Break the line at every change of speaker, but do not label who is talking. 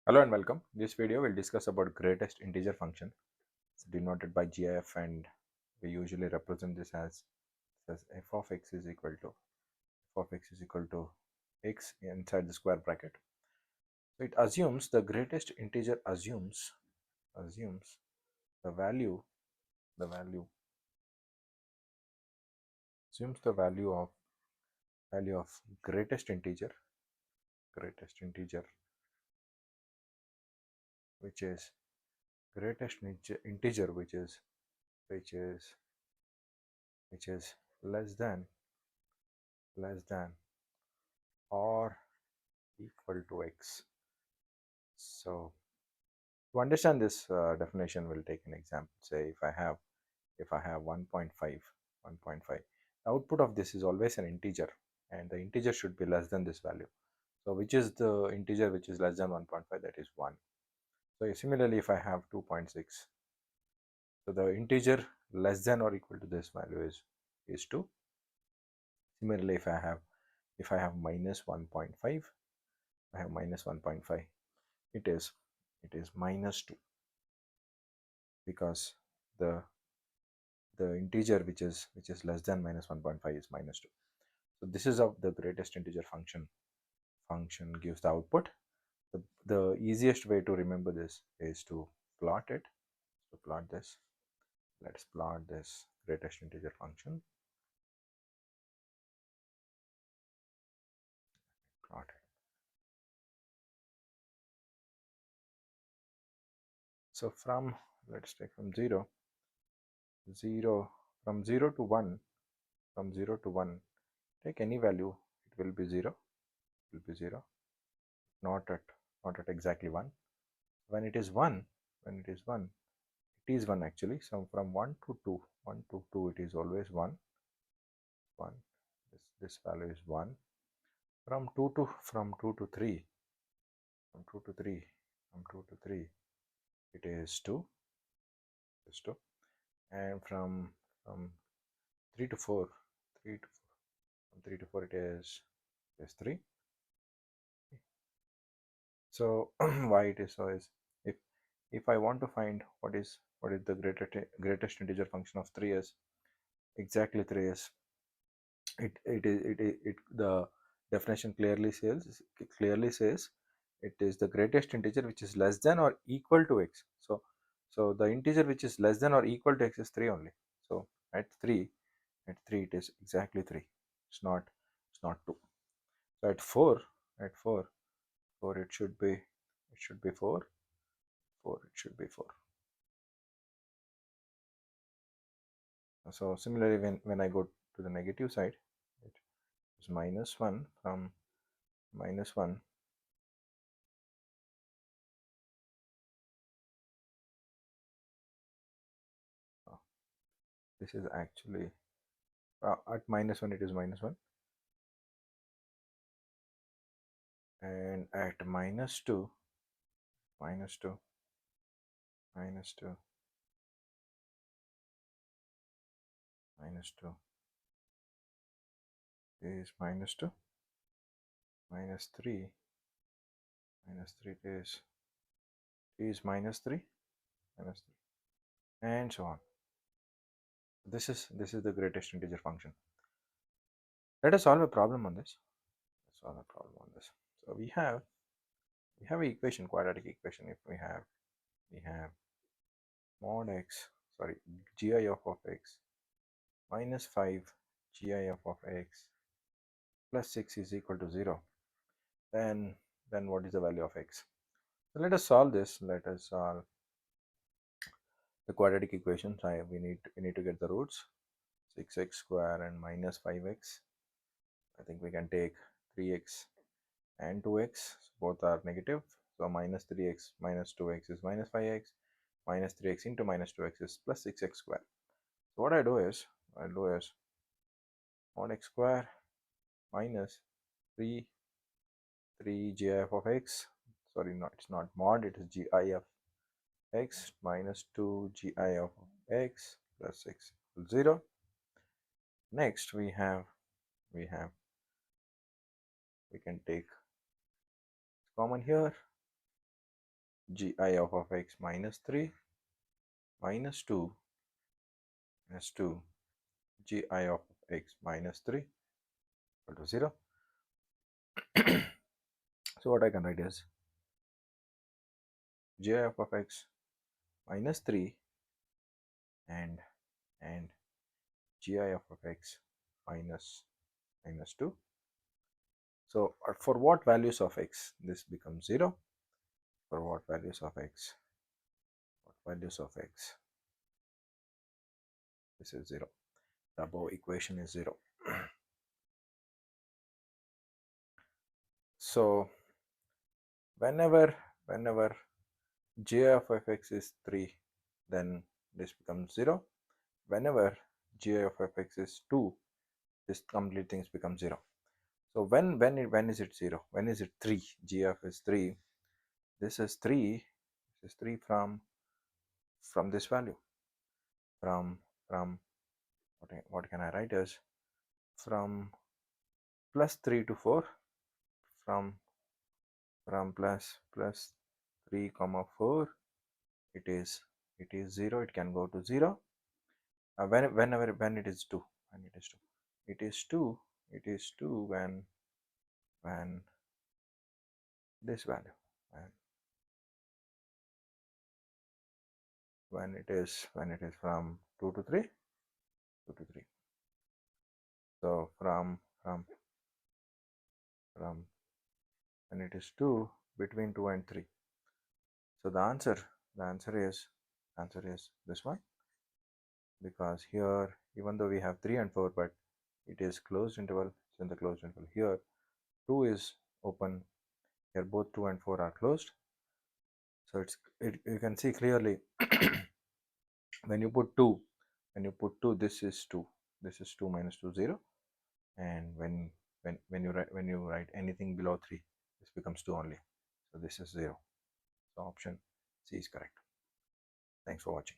Hello and welcome. This video will discuss about greatest integer function. It's denoted by GIF, and we usually represent this as f of x is equal to x inside the square bracket. So it assumes the greatest integer assumes the value the value assumes the value of greatest integer which is integer which is which is less than or equal to x. So to understand this definition, we'll take an example. Say if I have 1.5, the output of this is always an integer, and the integer should be less than this value. So which is the integer which is less than 1.5? That is 1. So similarly, if I have 2.6, so the integer less than or equal to this value is 2. Similarly, if I have minus 1.5, I have minus 1.5. It is minus 2, because the the integer which is less than minus 1.5 is minus 2. So this is how the greatest integer function gives the output. The easiest way to remember this is to plot it. To plot this, let's plot this greatest integer function. Plot it. So let's take from 0 from 0 to 1. From 0 to 1, take any value, it will be 0. It will be 0, not at exactly 1. When it is 1, it is 1 actually. So from 1 to 2, it is always 1. This value is 1. From 2 to 3, from 2 to 3, it is 2. And from 3 to 4, 3 to 4, from 3 to 4, it is 3. So why it is so is, if I want to find what is the greatest integer function of 3 is, exactly 3 is, the definition clearly says it is the greatest integer which is less than or equal to x. So the integer which is less than or equal to x is 3 only. So at 3 it is exactly 3. It's not 2. So at 4, at 4 4 it should be 4. It should be 4. So similarly, when I go to the negative side, it is minus 1. From minus 1, this is actually at minus 1 it is minus 1, and at minus 2, minus 2 minus 2 minus 2 is minus 2, minus 3 is minus 3, and so on. This is the greatest integer function. Let us solve a problem on this. So we have an equation, quadratic equation. If we have mod x, sorry, gif of x minus 5 gif of x plus 6 is equal to 0, then what is the value of x? So let us solve this. Let us solve the quadratic equation. We need to get the roots. 6x square and minus 5x. I think we can take 3x and 2x. Both are negative. So minus 3x minus 2x is minus 5x. Minus 3x into minus 2x is plus 6x square. So what I'll do is mod x square minus 3 gif of x. Sorry, no, it's not mod, it is gif x minus 2 gif of x plus 6 equals 0. Next we can take common here. gi of x minus 3 minus 2 minus 2 gi of x minus 3 equal to 0. So what I can write is gi of x minus 3 and gi of x minus 2. So for what values of x this becomes 0? For what values of x? What values of x? This is 0. The above equation is 0. So whenever gi of x is 3, then this becomes 0. Whenever gi of x is 2, this complete things become 0. So when is it 0? When is it 3? G of is 3. This is 3. This is 3 from this value. From what can I write as from plus 3 to 4, from plus 3 comma 4, it is 0. It can go to 0. When it is 2, it is 2 when this value, when it is from 2 to 3. So from when it is 2, between 2 and 3. So the answer is this one, because here even though we have 3 and 4, but it is closed interval. So in the closed interval here 2 is open, here both 2 and 4 are closed. So you can see clearly when you put 2, this is 2 minus 2 0, and when you write anything below 3, this becomes 2 only. So this is 0. So option C is correct. Thanks for watching.